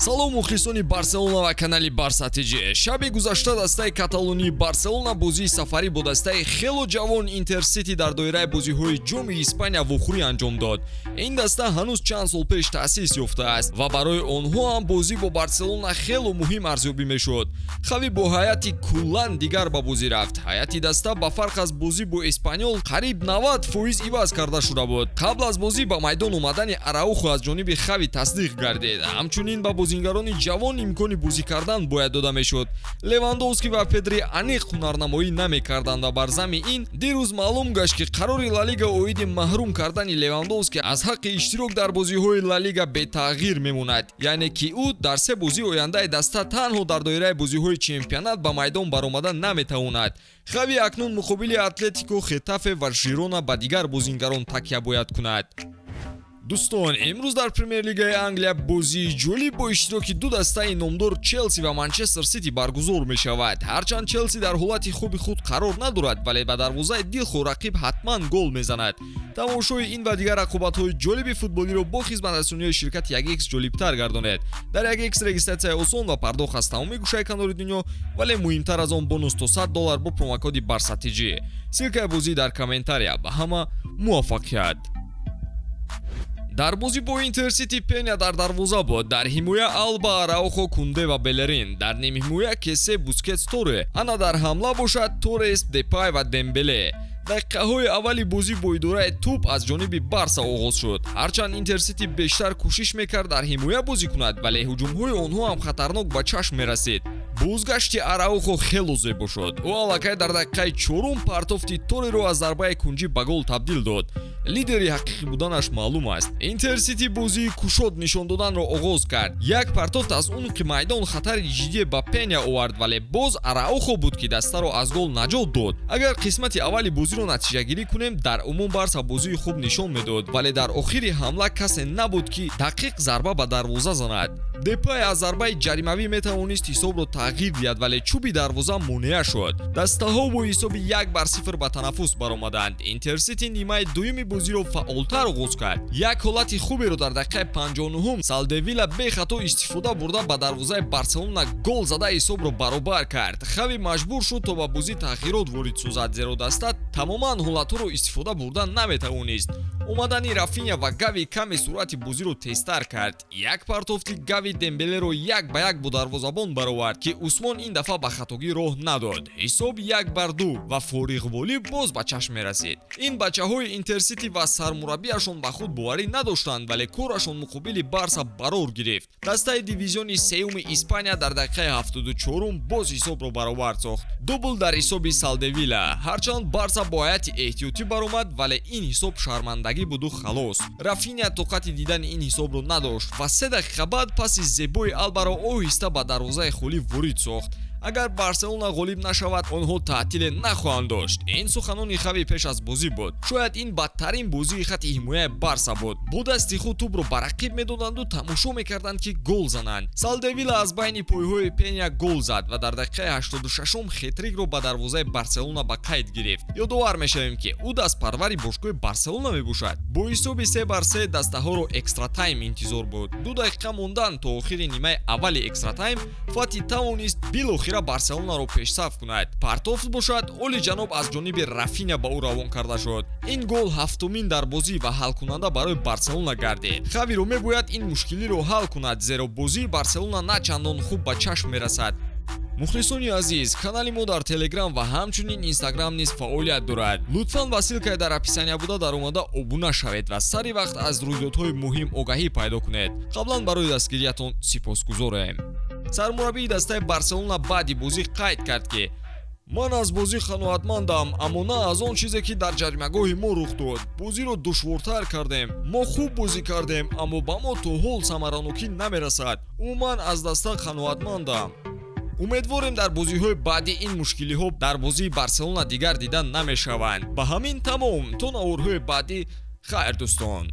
салом мухлисони Барселона ва канали Барса-ТЖ. Шаби гузашта дастаи Каталонии Барселона бозии сафарӣ бо дастаи хело ҷавон Интерсити дар доираи бозиҳои ҷоми Испания вохӯрӣ анҷом дод. Ин даста ҳанӯз чанд сол пеш таъсис ёфтааст ва барои онҳо ҳам бозӣ бо Барселона хело муҳим арзёбӣ мешуд. Хави бо ҳайати куллан дигар ба бозӣ рафт. Ҳайати даста ба фарқ аз бозӣ бо Испаньол қариб 90% иваз карда шуда буд. Қабл аз бозӣ ба майдон омадани Араухо аз ҷониби Хави тасдиқ гардид. Ҳамчунин ба бозингарони ҷавон имкони бозӣ кардан бояд дода мешуд. Левандовски ва Педри аниқ ҳунарнамоӣ намекарданд ва бар замми ин дирӯз маълум гашт ки қарори Ла Лига оиди маҳрум кардани Левандовски аз ҳаққи иштирок дар бозиҳои Ла Лига бетағйир мемонад. Яъне ки ӯ дар се бозии ояндаи даста танҳо дар доираи бозиҳои чемпионат ба майдон баромада наметавонад. Хави акнун муқобили Атлетико, Хетафе ва Жирона ба дигар бозингарон такя бояд кунад. дӯстон, имрӯз дар Премер-лигаи Англия бозии ҷолиб бо иштироки ду дастаи номдор Челси ва Манчестер Сити баргузор мешавад. Ҳарчанд Челси дар ҳолати хуби худ қарор надорад, вале ба дарвозаи дилхоҳ рақиб ҳатман гол мезанад. Тамошои ин ва дигар рақобатҳои ҷолиби футболиро бо хизматрасониҳои ширкати 1x ҷолибтар гардонед. Дар 1x регистратсияи осон ва пардохт аз тамоми гӯшаи канори дунё, вале муҳимтар аз он бонус то $100 бо промокоди Барса-ТЖ. Силкаи бозӣ дар комментария. Ба ҳама муваффақият. дар бозӣ бо Интерсити Пеня дар дарвоза буд. Дар ҳимоя Алба, Араухо, Кунде ва Белерин. Дар нимҳимоя Кесе, Бускетс, Торе. Ана дар ҳамла бошад Торес, Депай ва Дембеле. дақиқаҳои аввали бозӣ бо идораи тӯб аз ҷониби Барса оғоз шуд. Ҳарчанд Интерсити бештар кӯшиш мекард дар ҳимоя бозӣ кунад, вале ҳуҷумҳои онҳо ҳам хатарнок ба чашм мерасид. бозгашти Араухо хело зебо шуд. ӯ аллакай дар дақиқаи 4 партофти Тореро аз зарбаи кунҷӣ ба гол табдил дод. лидери ҳақиқӣ буданаш маълум аст. Интерсити бозии кушод нишон доданро оғоз кард. Як партофт аз унуқи майдон хатари ҷиддие ба Пеня овард, вале боз Араухо буд ки дастаро аз гол наҷот дод. Агар қисмати аввали бозиро натиҷагирӣ кунем, дар умум Барса бозии хуб нишон медод, вале дар охири ҳамла касе набуд ки дақиқ зарба ба дарвоза занад. Депай аз зарбаи ҷаримавӣ метавонист ҳисобро тағйир диҳад, вале чӯби дарвоза монеа шуд. Дастаҳо бо ҳисоби 1-0 ба танаффус баромаданд. Интерсити нимаи дуюми бозиро фаъолтар оғоз кард. Як ҳолати хуберо дар дақиқаи 59 Салдевила бехато истифода бурда ба дарвозаи Барселона гол зада ҳисобро баробар кард. Хави маҷбур шуд то ба бозӣ тағйирот ворид созад, зеро даста тамоман ҳолатҳоро истифода бурда наметавонист. омадани Рафиня ва Гави каме суръати бозиро тезтар кард. Як партофти Гави Дембелеро 1-1 бо дарвозабон баровард ки Усмон ин дафъа ба хатогӣ роҳ надод. ҳисоб 1-2 ва фориғболӣ боз ба чашм мерасид. ин бачаҳои Интерсити ва сармураббиашон ба худ боварӣ надоштанд, вале корашон муқобили Барса барор гирифт. дастаи дивизиони сеюми Испания дар дақиқаи 74 боз ҳисобро баровар сохт. дубл дар ҳисоби Салдевила. ҳарчанд Барса бо ҳайати эҳтиётӣ баромад, вале ин ҳисоб шармандагӣ буду халос. Рафиня тоқати дидани ин ҳисобро надошт ва 3 дақиқа баъд паси зебои Албаро оҳиста ба дарвозаи холӣ ворид сохт. агар Барселона ғолиб нашавад, онҳо таътиле нахоҳанд дошт. ин суханони Хави пеш аз бозӣ буд. шояд ин бадтарин бозии хати ҳимояи Барса буд. бо дасти худ тӯбро ба рақиб медоданду тамошо мекарданд ки гол зананд. Салдевила аз байни пойҳои Пеня гол зад ва дар дақиқаи 86 хетрикро ба дарвозаи Барселона ба қайд гирифт. ёдовар мешавем ки ӯ дастпарвари бошгоҳи Барселона мебошад. бо ҳисоби 3-3 дастаҳоро экстратайм интизор буд. 2 дақиқа мондан то охири нимаи аввали экстратайм, Фати тавонист билохира Барселонаро пешсаф кунад. партофт бошад, оли ҷаноб аз ҷониби Рафиня ба ӯ равон карда шуд. ин гол ҳафтумин дар бозӣ ва ҳалкунанда барои Барселона гардид. Хавиро мебояд ин мушкилиро ҳал кунад, зеро бозии Барселона на чандон хуб ба чашм мерасад. мухлисони азиз, канали мо дар Телеграм ва ҳамчунин Инстаграм низ фаъолият дорад. лутфан ба силкаи дар описания буда дар омада обуна шавед ва сари вақт аз рӯйдодҳои муҳим огаҳӣ пайдо кунед. қаблан барои дастгириятон сипосгузорем. сармураббии дастаи Барселона баъди бозӣ қайд кард ки ман аз бозӣ қаноатмандам, аммо на аз он чизе ки дар ҷаримагоҳи мо рух дод. бозиро душвортар кардем. мо хуб бозӣ кардем, аммо ба мо то ҳол самаранокӣ намерасад. умуман аз даста қаноатмандам. умедворем дар бозиҳои баъди ин мушкилиҳо дар бозии Барселона дигар дида намешаванд. ба ҳамин тамом, то наворҳои баъдӣ хайр дӯстон.